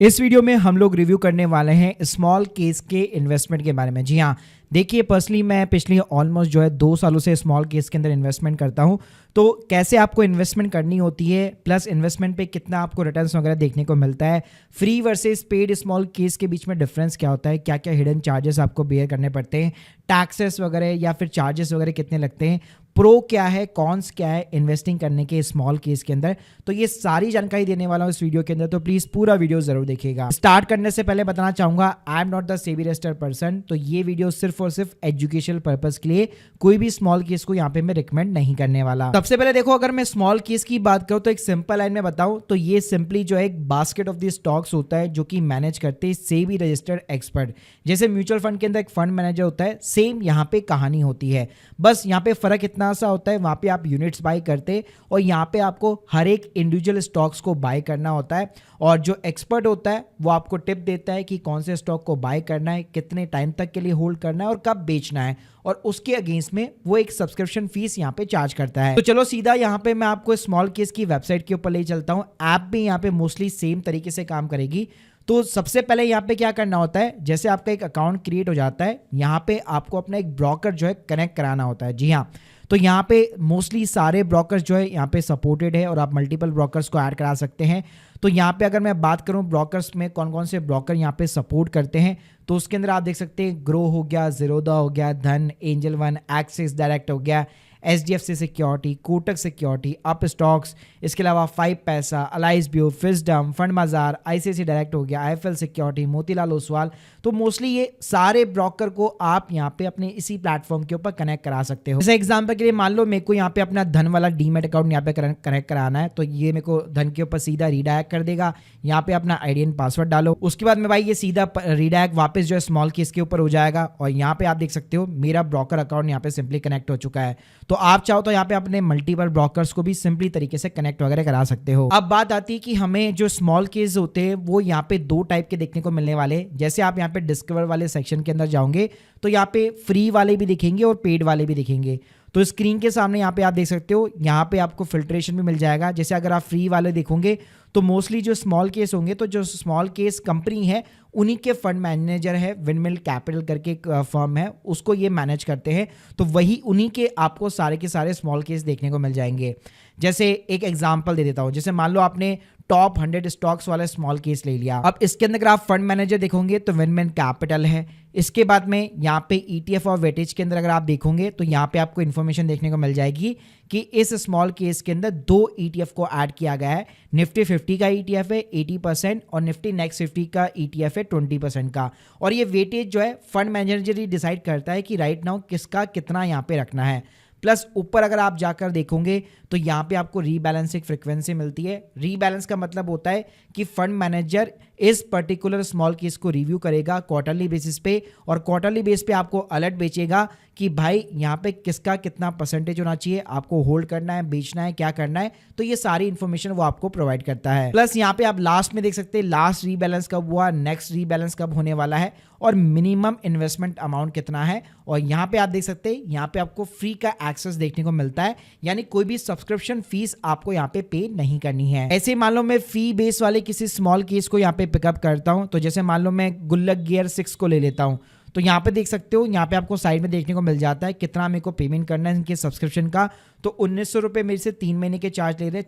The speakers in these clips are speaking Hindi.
इस वीडियो में हम लोग रिव्यू करने वाले हैं स्मॉल केस के इन्वेस्टमेंट के बारे में। जी हाँ, देखिए पर्सनली मैं पिछले ऑलमोस्ट 2 सालों से स्मॉल केस के अंदर इन्वेस्टमेंट करता हूँ। तो कैसे आपको इन्वेस्टमेंट करनी होती है, प्लस इन्वेस्टमेंट पे कितना आपको रिटर्न्स वगैरह देखने को मिलता है, free versus paid small case के बीच में डिफरेंस क्या होता है, क्या क्या हिडन चार्जेस आपको बेयर करने पड़ते हैं, टैक्सेस वगैरह या फिर चार्जेस वगैरह कितने लगते हैं, प्रो क्या है, कॉन्स क्या है इन्वेस्टिंग करने के स्मॉल केस के अंदर। तो ये सारी जानकारी देने वाला हूँ इस वीडियो के अंदर, तो प्लीज पूरा वीडियो जरूर देखिएगा। स्टार्ट करने से पहले बताना चाहूंगा I am not the SEBI registered person, तो ये वीडियो सिर्फ और सिर्फ एजुकेशनल पर्पस के लिए, कोई भी स्मॉल केस को यहाँ पे मैं रिकमेंड नहीं करने वाला। सबसे पहले देखो, अगर मैं स्मॉल केस की बात करूँ तो एक सिंपल लाइन में बताऊं तो ये सिंपली जो है एक बास्केट ऑफ द स्टॉक्स होता है जो कि मैनेज करते हैं सेबी रजिस्टर्ड एक्सपर्ट। जैसे म्यूचुअल फंड के अंदर एक फंड मैनेजर होता है, सेम यहाँ पे कहानी होती है। बस यहाँ पे फर्क इतना सा होता है, वहां पे आप यूनिट्स बाय करते और यहाँ पे आपको हर एक इंडिविजुअल स्टॉक्स को बाय करना होता है, और जो एक्सपर्ट होता है वो आपको टिप देता है कि कौन से स्टॉक को बाय करना है, कितने टाइम तक के लिए होल्ड करना है और कब बेचना है, और उसके अगेंस्ट में वो एक सब्सक्रिप्शन फीस यहाँ पे चार्ज करता है। तो चलो सीधा यहाँ पे मैं आपको स्मॉल केस की वेबसाइट के ऊपर ले चलता हूँ। ऐप भी यहाँ पे मोस्टली सेम तरीके से काम करेगी। तो सबसे पहले यहाँ पे क्या करना होता है, जैसे आपका एक अकाउंट क्रिएट हो जाता है, यहाँ पे आपको अपना एक ब्रोकर जो है कनेक्ट कराना होता है। जी हाँ, तो यहाँ पे मोस्टली सारे ब्रोकर्स जो है यहाँ पे सपोर्टेड है और आप मल्टीपल ब्रोकर्स को ऐड करा सकते हैं। तो यहाँ पे अगर मैं बात करूँ ब्रोकर्स में कौन कौन से ब्रोकर यहाँ पे सपोर्ट करते हैं, तो उसके अंदर आप देख सकते हैं ग्रो हो गया, ज़ीरोधा हो गया, धन, एंजल वन, एक्सिस डायरेक्ट हो गया, HDFC security, Kotak security, up stocks, इसके अलावा 5 पैसा, अलाइस व्यू, फिजडम, फंड बाजार, ICICI डायरेक्ट हो गया, IFL सिक्योरिटी, मोतीलाल ओसवाल। तो मोस्टली ये सारे ब्रोकर को आप यहाँ पे अपने इसी प्लेटफॉर्म के ऊपर कनेक्ट करा सकते हो। जैसे एग्जांपल के लिए मान लो मेरे को यहाँ पे अपना धन वाला डीमेट अकाउंट यहाँ पे कनेक्ट कराना है, तो ये मेरे को धन के ऊपर सीधा रीडायरेक्ट कर देगा। यहाँ पे अपना आईडी एंड पासवर्ड डालो, उसके बाद में भाई ये सीधा रीडायरेक्ट वापस जो है स्मॉल केस के ऊपर हो जाएगा, और यहाँ पे आप देख सकते हो मेरा ब्रोकर अकाउंट यहाँ पे सिंपली कनेक्ट हो चुका है। तो आप चाहो तो यहाँ पे अपने मल्टीपल ब्रोकर्स को भी सिंपली तरीके से कनेक्ट वगैरह करा सकते हो। अब बात आती है कि हमें जो स्मॉल केस होते हैं वो यहाँ पे 2 टाइप के देखने को मिलने वाले। जैसे आप यहाँ पे डिस्कवर वाले सेक्शन के अंदर जाओगे तो यहाँ पे फ्री वाले भी दिखेंगे और पेड वाले भी दिखेंगे। तो स्क्रीन के सामने यहाँ पे आप देख सकते हो, यहाँ पे आपको फिल्ट्रेशन भी मिल जाएगा। जैसे अगर आप फ्री वाले देखोगे तो मोस्टली जो स्मॉल केस होंगे, तो जो स्मॉल केस कंपनी है उन्हीं के फंड मैनेजर है, विंडमिल कैपिटल करके एक फर्म है, उसको ये मैनेज करते हैं। तो वही उन्हीं के आपको सारे के सारे स्मॉल केस देखने को मिल जाएंगे। जैसे एक एग्जांपल दे देता हूँ, जैसे मान लो आपने टॉप 100 स्टॉक्स वाला स्मॉल केस ले लिया। अब इसके अंदर अगर आप फंड मैनेजर देखोगे तो विंडमिल कैपिटल है। इसके बाद में यहाँ पे ETF और वेटेज के अंदर अगर आप देखोगे तो यहाँ पे आपको इन्फॉर्मेशन देखने को मिल जाएगी कि इस स्मॉल केस के अंदर 2 ETF को ऐड किया गया है। निफ्टी 50 का ETF है 80% और निफ्टी नेक्स्ट 50 का ETF है 20% का। और ये वेटेज जो है फंड मैनेजर ही डिसाइड करता है कि राइट नाउ किसका कितना यहाँ पे रखना है। प्लस ऊपर अगर आप जाकर देखोगे तो यहाँ पे आपको रीबैलेंसिंग फ्रीक्वेंसी मिलती है। रीबैलेंस का मतलब होता है कि फंड मैनेजर इस पर्टिकुलर स्मॉल केस को रिव्यू करेगा क्वार्टरली बेसिस पे, और क्वार्टरली बेस पे आपको अलर्ट बेचेगा कि भाई यहाँ पे किसका कितना परसेंटेज होना चाहिए, आपको होल्ड करना है, बेचना है, क्या करना है। तो ये सारी इन्फॉर्मेशन वो आपको प्रोवाइड करता है। प्लस यहाँ पे आप लास्ट में देख सकते हैं लास्ट रीबैलेंस कब हुआ, नेक्स्ट रीबैलेंस कब होने वाला है, और मिनिमम इन्वेस्टमेंट अमाउंट कितना है। और यहाँ पे आप देख सकते हैं यहाँ पे आपको फ्री का एक्सेस देखने को मिलता है, यानी कोई भी सब्सक्रिप्शन फीस आपको यहाँ पे नहीं करनी है। ऐसे मान लो मैं फी बेस वाले किसी स्मॉल केस को यहाँ पे पिकअप करता हूँ, तो जैसे मान लो मैं गुल्लक गियर 6 को ले लेता हूँ, तो यहाँ पे देख सकते हो यहाँ पे आपको साइड में देखने को मिल जाता है कितना मेरे को पेमेंट करना है इनके सब्सक्रिप्शन का। तो 1900 रुपये मेरे से 3 महीने के चार्ज ले रहे हैं,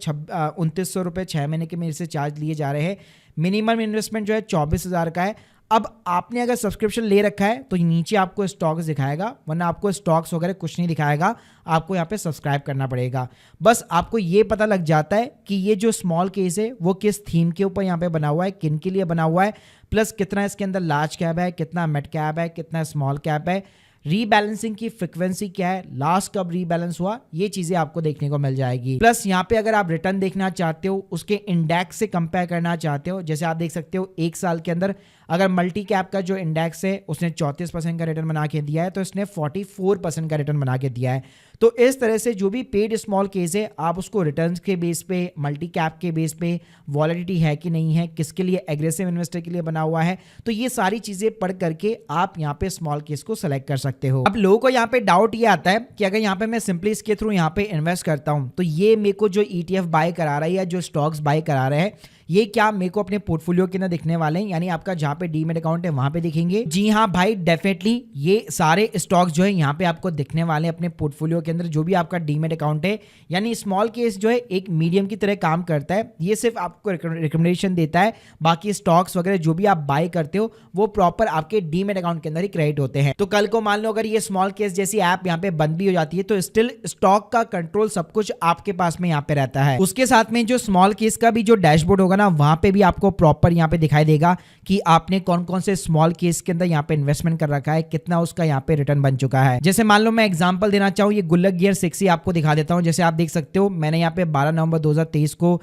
2900 रुपये 6 महीने के मेरे से चार्ज लिए जा रहे हैं। मिनिमम इन्वेस्टमेंट जो है 24,000 का है। अब आपने अगर सब्सक्रिप्शन ले रखा है तो नीचे आपको स्टॉक्स दिखाएगा, वरना आपको स्टॉक्स वगैरह कुछ नहीं दिखाएगा, आपको यहाँ पे सब्सक्राइब करना पड़ेगा। बस आपको ये पता लग जाता है कि ये जो स्मॉल केस है वो किस थीम के ऊपर यहाँ पे बना हुआ है, किन के लिए बना हुआ है, प्लस कितना इसके अंदर लार्ज कैप है, कितना मिड कैप है, कितना स्मॉल कैप है, रीबैलेंसिंग की फ्रीक्वेंसी क्या है, लास्ट कब रीबैलेंस हुआ, ये चीजें आपको देखने को मिल जाएगी। प्लस यहाँ पे अगर आप रिटर्न देखना चाहते हो, उसके इंडेक्स से कंपेयर करना चाहते हो, जैसे आप देख सकते हो 1 साल के अंदर अगर मल्टी कैप का जो इंडेक्स है उसने 34% का रिटर्न बना के दिया है, तो इसने 44% का रिटर्न बना के दिया है। तो इस तरह से जो भी पेड स्मॉल केस है आप उसको रिटर्न्स के बेस पे, मल्टी कैप के बेस पे, वॉलिडिटी है कि नहीं है, किसके लिए, एग्रेसिव इन्वेस्टर के लिए बना हुआ है, तो ये सारी चीजें पढ़ करके आप यहाँ पे स्मॉल केस को सेलेक्ट कर सकते हो। अब लोगों को यहाँ पे डाउट ये आता है कि अगर यहाँ पे मैं सिंपली इसके थ्रू यहाँ पे इन्वेस्ट करता हूँ तो ये मेरे को जो ETF बाय करा रहा है या जो स्टॉक्स बाय करा रहे हैं ये क्या मेरे को अपने पोर्टफोलियो के अंदर दिखने वाले हैं, यानी आपका जहां पे डीमेट अकाउंट है वहां पे दिखेंगे। जी हाँ भाई, डेफिनेटली ये सारे स्टॉक्स जो है यहाँ पे आपको दिखने वाले हैं अपने पोर्टफोलियो के अंदर, जो भी आपका डीमेट अकाउंट है। यानी स्मॉल केस जो है एक मीडियम की तरह काम करता है, ये सिर्फ आपको रिकमेंडेशन देता है, बाकी स्टॉक्स वगैरह जो भी आप बाय करते हो वो प्रॉपर आपके डीमेट अकाउंट के अंदर ही क्रेडिट होते हैं। तो कल को मान लो अगर ये स्मॉल केस जैसी ऐप यहाँ पे बंद भी हो जाती है तो स्टिल स्टॉक का कंट्रोल सब कुछ आपके पास में यहाँ पे रहता है। उसके साथ में जो स्मॉल केस का भी जो डैशबोर्ड होगा ना, वहां पे भी आपको प्रॉपर यहाँ पे दिखाई देगा कि आपने कौन कौन से स्मॉल केस के अंदर यहाँ पे इन्वेस्टमेंट कर रखा है, कितना उसका यहाँ पे रिटर्न बन चुका है। जैसे मान लो मैं एग्जांपल देना चाहूँ, ये गुल्लक गियर 6 ही आपको दिखा देता हूँ। जैसे आप देख सकते हो मैंने यहाँ पे 12 नवंबर 2023 को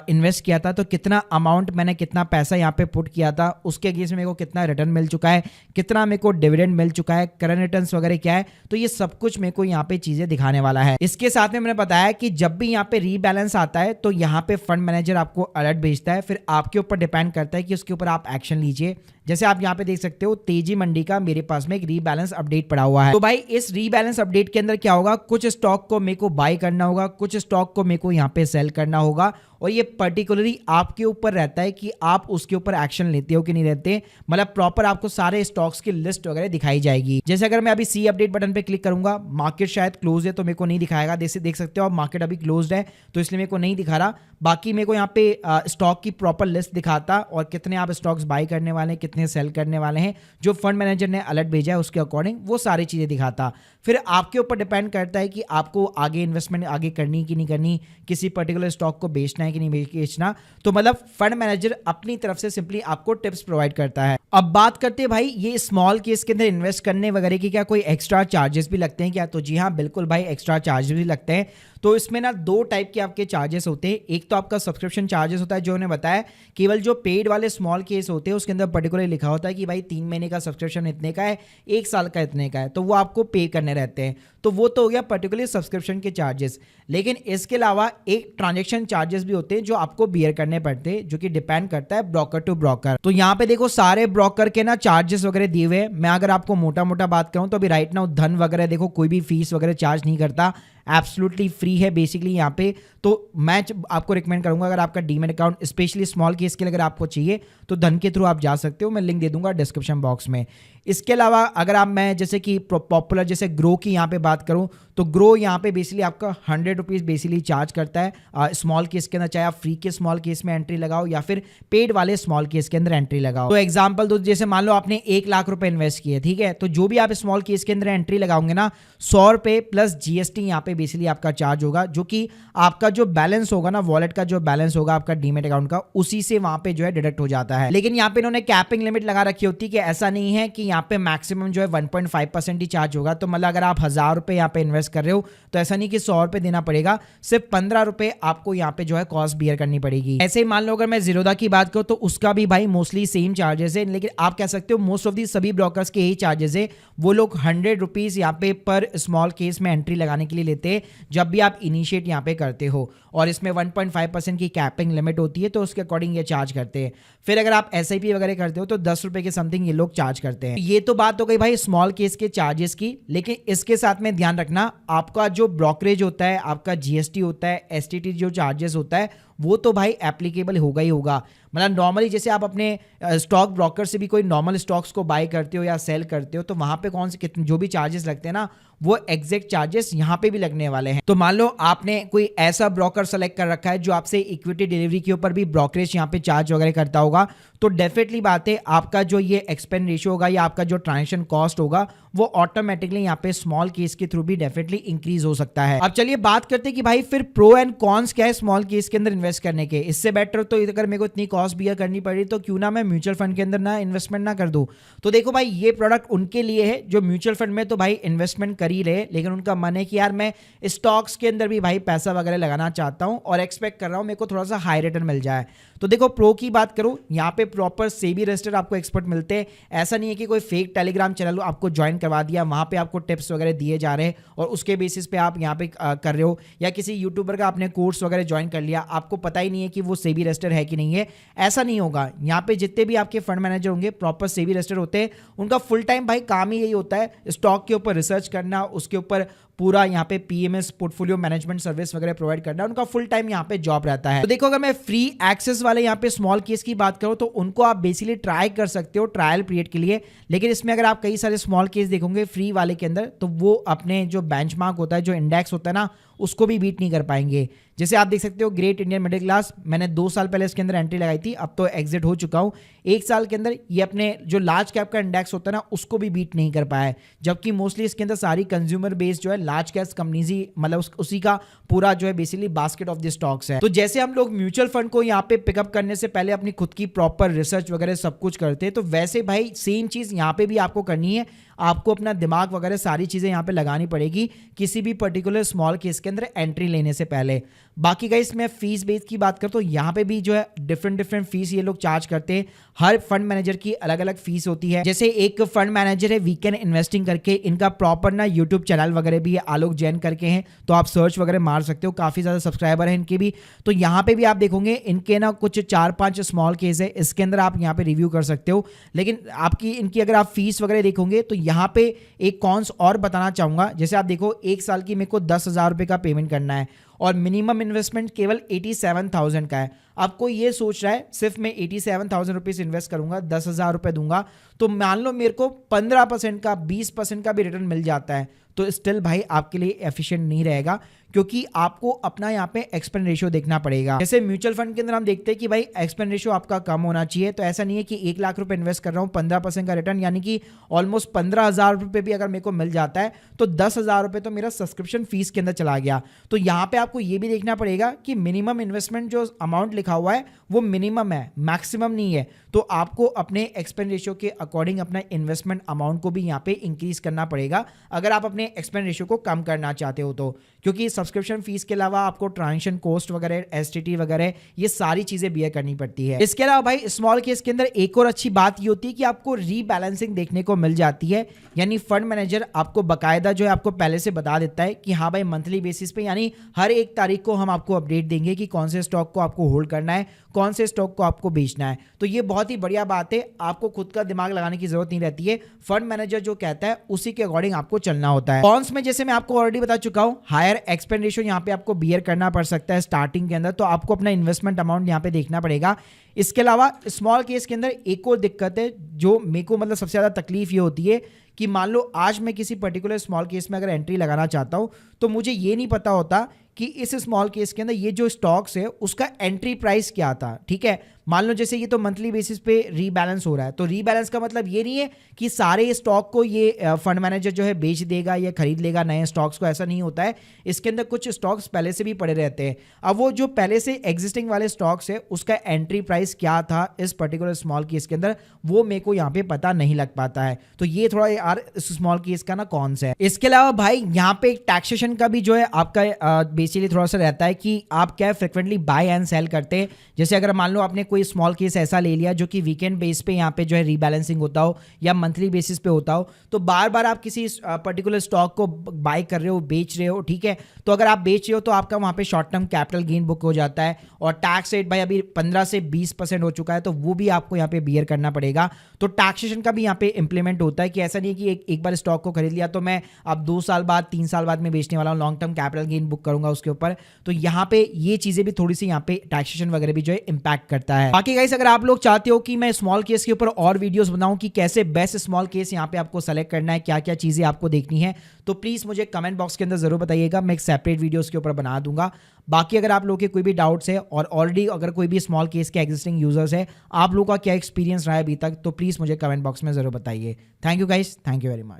इन्वेस्ट किया था, तो कितना अमाउंट मैंने कितना पैसा यहाँ पे पुट किया था, उसके अगेंस्ट मेरे को कितना रिटर्न मिल चुका है, कितना मेरे को डिविडेंड मिल चुका है, करंट रिटर्न्स वगैरह क्या है, तो ये सब कुछ मेरे को यहाँ पे चीजें दिखाने वाला है। इसके साथ में मैंने बताया कि जब भी यहाँ पे रीबैलेंस आता है तो यहाँ पे फंड मैनेजर आपको अलर्ट भेजता है, फिर आपके ऊपर डिपेंड करता है कि उसके ऊपर आप एक्शन लीजिए। जैसे आप यहाँ पे देख सकते हो तेजी मंडी का मेरे पास में एक रीबैलेंस अपडेट पड़ा हुआ है। तो भाई इस रीबैलेंस अपडेट के अंदर क्या होगा, कुछ स्टॉक को मेरे को बाय करना होगा, कुछ स्टॉक को मेरे को यहाँ पे सेल करना होगा, और ये पर्टिकुलरली आपके ऊपर रहता है कि आप उसके ऊपर एक्शन लेते हो कि नहीं लेते। मतलब प्रॉपर आपको सारे स्टॉक्स की लिस्ट वगैरह दिखाई जाएगी। जैसे अगर मैं अभी सी अपडेट बटन पे क्लिक करूंगा, मार्केट शायद क्लोज है तो मेरे को नहीं दिखाएगा। जैसे देख सकते हो आप मार्केट अभी क्लोज्ड है तो इसलिए मेरे को नहीं दिखा रहा। बाकी मेरे को यहाँ पे स्टॉक की प्रॉपर लिस्ट दिखाता और कितने आप स्टॉक्स बाय करने वाले हैं, कितने सेल करने वाले हैं, जो फंड मैनेजर ने अलर्ट भेजा है उसके अकॉर्डिंग वो सारी चीजें दिखाता। फिर आपके ऊपर डिपेंड करता है कि आपको आगे इन्वेस्टमेंट आगे करनी कि नहीं करनी, किसी पर्टिकुलर स्टॉक को बेचना है कि नहीं बेचना। तो मतलब फंड मैनेजर अपनी तरफ से सिंपली आपको टिप्स प्रोवाइड करता है। अब बात करते हैं भाई ये स्मॉल केस के अंदर इन्वेस्ट करने वगैरह की क्या कोई एक्स्ट्रा चार्जेस भी लगते हैं क्या? तो जी हाँ बिल्कुल भाई, एक्स्ट्रा चार्जेस भी लगते हैं। तो इसमें ना दो टाइप के आपके चार्जेस होते हैं। एक तो आपका सब्सक्रिप्शन चार्जेस होता है, जो उन्होंने बताया केवल जो पेड वाले स्मॉल केस होते हैं उसके अंदर पर्टिकुलर लिखा होता है कि भाई 3 महीने का सब्सक्रिप्शन इतने का है, 1 साल का इतने का है, तो वो आपको पे करने रहते हैं। तो वो तो हो गया पर्टिकुलर सब्सक्रिप्शन के चार्जेस। लेकिन इसके अलावा एक ट्रांजेक्शन चार्जेस भी होते हैं जो आपको बियर करने पड़ते हैं, जो कि डिपेंड करता है ब्रोकर टू ब्रोकर। तो यहाँ पे देखो सारे ब्रोकर के ना चार्जेस वगैरह दिए हुए हैं। मैं अगर आपको मोटा मोटा बात करूं तो अभी राइट नाउ धन वगैरह देखो कोई भी फीस वगैरह चार्ज नहीं करता, एब्सोल्युटली फ्री है बेसिकली यहाँ पे। तो मैं आपको रिकमेंड करूंगा अगर आपका demat account specially small case के लिए अगर आपको चाहिए तो धन के थ्रू आप जा सकते हो, मैं लिंक दे दूंगा डिस्क्रिप्शन बॉक्स में। इसके अलावा अगर आप मैं जैसे कि पॉपुलर जैसे ग्रो की यहाँ पे बात करूं तो ग्रो यहाँ पे बेसिकली आपका 100 रुपीज़ बेसिकली चार्ज करता है स्मॉल केस के अंदर, चाहे आप फ्री के स्मॉल केस में एंट्री लगाओ या फिर पेड वाले स्मॉल केस के अंदर एंट्री लगाओ। तो एग्जांपल दो, जैसे मान लो आपने 1 लाख रुपए इन्वेस्ट किए, ठीक है, तो जो भी आप स्मॉल केस के अंदर एंट्री लगाओगे ना 100 रुपए प्लस जीएसटी यहाँ पे बेसिकली आपका चार्ज होगा, जो कि आपका जो बैलेंस होगा ना वॉलेट का जो बैलेंस होगा आपका डीमैट अकाउंट का, उसी से वहां पे जो है डिडक्ट हो जाता है। लेकिन यहाँ पे इन्होंने कैपिंग लिमिट लगा रखी होती है कि ऐसा नहीं है कि यहाँ पे मैक्सिमम जो है 1.5% ही चार्ज होगा। तो मतलब अगर आप 1000 रुपए यहाँ पे इन्वेस्ट कर रहे हो तो ऐसा नहीं कि 100 रुपए देना पड़ेगा, सिर्फ 15 रुपए आपको यहाँ पे जो है कॉस्ट बियर करनी पड़ेगी। ऐसे ही मान लो अगर मैं जीरोधा की बात करूँ तो उसका भी भाई मोस्टली सेम चार्जेस है, लेकिन आप कह सकते हो मोस्ट ऑफ दी सभी ब्रोकर्स के यही चार्जेस है। वो लोग 100 रुपीज यहाँ पे पर स्मॉल केस में एंट्री लगाने के लिए लेते हैं जब भी आप इनिशिएट यहाँ पे करते हो, और इसमें 1.5% की कैपिंग लिमिट होती है तो उसके अकॉर्डिंग ये चार्ज करते हैं। फिर अगर आप एसआईपी वगैरह करते हो तो 10 रुपए के समथिंग ये लोग चार्ज करते हैं। ये तो बात हो गई भाई स्मॉल केस के चार्जेस की, लेकिन इसके साथ में ध्यान रखना आपका जो ब्रोकरेज होता है, आपका जीएसटी होता है, एसटीटी जो चार्जेस होता है वो तो भाई एप्लीकेबल होगा ही होगा। मतलब नॉर्मली जैसे आप अपने स्टॉक ब्रोकर से भी कोई नॉर्मल स्टॉक्स को बाय करते हो या सेल करते हो तो वहां पे कौन से कितने जो भी चार्जेस लगते हैं ना वो एग्जैक्ट चार्जेस यहाँ पे भी लगने वाले हैं। तो मान लो आपने कोई ऐसा ब्रोकर सेलेक्ट कर रखा है जो आपसे इक्विटी डिलीवरी के ऊपर भी ब्रोकरेज यहाँ पे चार्ज वगैरह करता होगा, तो डेफिनेटली बात है आपका जो ये एक्सपेंस रेशियो होगा या आपका जो ट्रांजेक्शन कॉस्ट होगा वो ऑटोमेटिकली यहाँ पे स्मॉल केस के थ्रू भी डेफिनेटली इंक्रीज हो सकता है। अब चलिए बात करते हैं कि भाई फिर प्रो एंड कॉन्स क्या है स्मॉल केस के अंदर इन्वेस्ट करने के। इससे बेटर तो अगर मेरे को इतनी कॉस्ट बियर करनी पड़ी तो क्यों ना मैं म्यूचुअल फंड के अंदर ना इन्वेस्टमेंट ना कर दूं। तो देखो भाई ये प्रोडक्ट उनके लिए है जो म्यूचुअल फंड में तो भाई इन्वेस्टमेंट कर ही रहे, लेकिन उनका मन है कि यार मैं स्टॉक्स के अंदर भी भाई पैसा वगैरह लगाना चाहता हूं और एक्सपेक्ट कर रहा हूं मेरे को थोड़ा सा हाई रिटर्न मिल जाए। तो देखो प्रो की बात करूं, यहाँ पे प्रॉपर सेबी रजिस्टर्ड आपको एक्सपर्ट मिलते हैं। ऐसा नहीं है कि कोई फेक टेलीग्राम चैनल आपको ज्वाइन करवा दिया, वहां पे आपको टिप्स वगैरह दिए जा रहे हैं और उसके बेसिस पे आप यहाँ पे कर रहे हो, या किसी यूट्यूबर का आपने कोर्स वगैरह ज्वाइन कर लिया, आपको आपको पता ही नहीं है कि वो सेबी रजिस्टर है कि नहीं है। ऐसा नहीं होगा। यहाँ पे जितने भी आपके फंड मैनेजर होंगे प्रॉपर सेबी रजिस्टर होते हैं। उनका फुल टाइम भाई काम ही यही होता है, स्टॉक के ऊपर रिसर्च करना, उसके ऊपर पूरा यहाँ पे पीएमएस पोर्टफोलियो मैनेजमेंट सर्विस वगैरह प्रोवाइड करना, उनका फुल टाइम यहाँ पे जॉब रहता है। तो देखो अगर मैं फ्री एक्सेस वाले यहाँ पे स्मॉल केस की बात करूँ तो उनको आप बेसिकली ट्राई कर सकते हो ट्रायल पीरियड के लिए। लेकिन इसमें अगर आप कई सारे स्मॉल केस देखोगे फ्री वाले के अंदर, तो वो अपने जो बेंचमार्क होता है, जो इंडेक्स होता है ना, उसको भी बीट नहीं कर पाएंगे। जैसे आप देख सकते हो ग्रेट इंडियन मिडिल क्लास, मैंने 2 साल पहले इसके अंदर एंट्री लगाई थी, अब तो एग्जिट हो चुका हूँ। 1 साल के अंदर ये अपने जो लार्ज कैप का इंडेक्स होता है ना, उसको भी बीट नहीं कर पाया है। जबकि मोस्टली इसके अंदर सारी कंज्यूमर बेस्ड जो है लार्ज कैप कंपनीज ही, मतलब उसी का पूरा जो है basically basket of the stocks है। तो जैसे हम लोग म्यूचुअल फंड को यहाँ पे पिकअप करने से पहले अपनी खुद की प्रॉपर रिसर्च वगैरह सब कुछ करते हैं, तो वैसे भाई सेम चीज यहाँ पे भी आपको करनी है। आपको अपना दिमाग वगैरह सारी चीजें यहाँ पे लगानी पड़ेगी किसी भी पर्टिकुलर स्मॉल केस के अंदर एंट्री लेने से पहले। बाकी गाइस मैं फीस बेस की बात करता हूँ, यहाँ पे भी जो है डिफरेंट फीस ये लोग चार्ज करते हैं। हर फंड मैनेजर की अलग अलग फीस होती है। जैसे एक फंड मैनेजर है वीकेंड इन्वेस्टिंग करके, इनका प्रॉपर ना यूट्यूब चैनल वगैरह भी है, आलोक जैन करके हैं, तो आप सर्च वगैरह मार सकते हो, काफी ज्यादा सब्सक्राइबर है इनके भी। तो यहाँ पे भी आप देखोगे इनके ना कुछ 4-5 स्मॉल केस है, इसके अंदर आप यहाँ पे रिव्यू कर सकते हो। लेकिन आपकी इनकी अगर आप फीस वगैरह देखोगे तो यहाँ पे एक कॉन्स और बताना चाहूंगा। जैसे आप देखो 1 साल की मेरे को 10,000 रुपए का पेमेंट करना है और मिनिमम इन्वेस्टमेंट केवल 87,000 का है। अब कोई ये सोच रहा है सिर्फ मैं 87,000 रुपीज इन्वेस्ट करूंगा, 10,000 रुपए दूंगा, तो मान लो मेरे को 15% का 20% का भी रिटर्न मिल जाता है, तो स्टिल भाई आपके लिए एफिशिएंट नहीं रहेगा, क्योंकि आपको अपना यहाँ पे एक्सपेंस रेशियो देखना पड़ेगा। जैसे म्यूचुअल फंड के अंदर हम देखते हैं कि भाई एक्सपेंस रेशियो आपका कम होना चाहिए। तो ऐसा नहीं है कि 1 लाख रुपए इन्वेस्ट कर रहा हूँ 15% का रिटर्न, यानी कि ऑलमोस्ट 15,000 रुपए भी अगर मेरे को मिल जाता है तो 10,000 रुपए तो मेरा सब्सक्रिप्शन फीस के अंदर चला गया। तो यहाँ पे आपको ये भी देखना पड़ेगा कि मिनिमम इन्वेस्टमेंट जो अमाउंट लिखा हुआ है वो मिनिमम है, मैक्सिमम नहीं है। तो आपको अपने एक्सपेंस रेशियो के अकॉर्डिंग अपना इन्वेस्टमेंट अमाउंट को भी यहाँ पे इंक्रीज करना पड़ेगा अगर आप अपने एक्सपेंस रेशियो को कम करना चाहते हो तो। क्योंकि सब्सक्रिप्शन फीस के अलावा आपको ट्रांजेक्शन कॉस्ट वगैरह, एसटीटी वगैरह, ये सारी चीजें बियर करनी पड़ती है। इसके अलावा भाई स्मॉल केस के अंदर एक और अच्छी बात ये होती है कि आपको रीबैलेंसिंग देखने को मिल जाती है। यानी फंड मैनेजर आपको बकायदा जो है आपको पहले से बता देता है कि हाँ भाई मंथली बेसिस पे, यानी हर 1 तारीख को हम आपको अपडेट देंगे कि कौन से स्टॉक को आपको होल्ड करना है, कौन से स्टॉक को आपको बेचना है। तो ये बहुत ही बढ़िया बात है, आपको खुद का दिमाग लगाने की जरूरत नहीं रहती है। फंड मैनेजर जो कहता है उसी के अकॉर्डिंग आपको चलना होता है। कॉन्स में जैसे मैं आपको ऑलरेडी बता चुका हूं, हायर एक्सपेंस रेशियो यहाँ पे आपको बियर करना पड़ सकता है स्टार्टिंग के अंदर, तो आपको अपना इन्वेस्टमेंट अमाउंट यहाँ पे देखना पड़ेगा। इसके अलावा स्मॉल केस के अंदर एक और दिक्कत है जो मेरे को मतलब सबसे ज्यादा तकलीफ ये होती है कि मान लो आज मैं किसी पर्टिकुलर स्मॉल केस में अगर एंट्री लगाना चाहता हूं तो मुझे ये नहीं पता होता कि इस स्मॉल केस के अंदर ये जो स्टॉक्स है उसका एंट्री प्राइस क्या था। ठीक है, मान लो जैसे ये तो मंथली बेसिस पे रीबैलेंस हो रहा है, तो रीबैलेंस का मतलब ये नहीं है कि सारे स्टॉक को ये फंड मैनेजर जो है बेच देगा या खरीद लेगा नए स्टॉक्स को, ऐसा नहीं होता है। इसके अंदर कुछ स्टॉक्स पहले से भी पड़े रहते हैं। अब वो जो पहले से एग्जिस्टिंग वाले स्टॉक्स है उसका एंट्री प्राइस क्या था इस पर्टिकुलर स्मॉल केस के अंदर, वो मेरे को यहाँ पे पता नहीं लग पाता है। तो ये थोड़ा यार इस स्मॉल केस का ना कौन सा है। इसके अलावा भाई यहाँ पे टैक्सेशन का भी जो है आपका बेसिकली थोड़ा सा रहता है कि आप क्या फ्रिक्वेंटली बाय एंड सेल करते हैं। जैसे अगर मान लो आपने कोई स्मॉल केस ऐसा ले लिया जो कि वीकेंड बेस पे यहाँ पे जो है रीबैलेंसिंग होता हो या मंथली बेसिस पे होता हो, तो बार बार आप किसी पर्टिकुलर स्टॉक को बाय कर रहे हो, बेच रहे हो, ठीक है, तो अगर आप बेच रहे हो तो आपका वहाँ पे short term capital gain book हो जाता है और टैक्स रेट भाई अभी 15 से 20% हो चुका है, तो वो भी आपको यहाँ पे बियर करना पड़ेगा। तो टैक्सेशन का भी यहाँ पे इंप्लीमेंट होता है कि ऐसा नहीं है कि एक बार स्टॉक को खरीद लिया तो मैं अब 2 साल बाद 3 साल बाद में बेचने वाला हूँ, long term capital gain book करूंगा उसके ऊपर। तो यहाँ पे ये चीजें भी थोड़ी सी यहाँ पे टैक्सेशन वगैरह भी जो है इंपैक्ट करता है। बाकी गाइस अगर आप लोग चाहते हो कि मैं स्मॉल केस के ऊपर और वीडियोस बनाऊं कि कैसे बेस्ट स्मॉल केस यहाँ पे आपको सेलेक्ट करना है, क्या क्या चीजें आपको देखनी है, तो प्लीज मुझे कमेंट बॉक्स के अंदर जरूर बताइएगा, मैं एक सेपरेट वीडियोस के ऊपर बना दूंगा। बाकी अगर आप लोगों के कोई भी डाउट्स है और ऑलरेडी अगर कोई भी स्मॉल केस के एग्जिस्टिंग यूजर्स है, आप लोगों का क्या एक्सपीरियंस रहा है अभी तक, तो प्लीज मुझे कमेंट बॉक्स में जरूर बताइए। Thank you guys, thank you very much.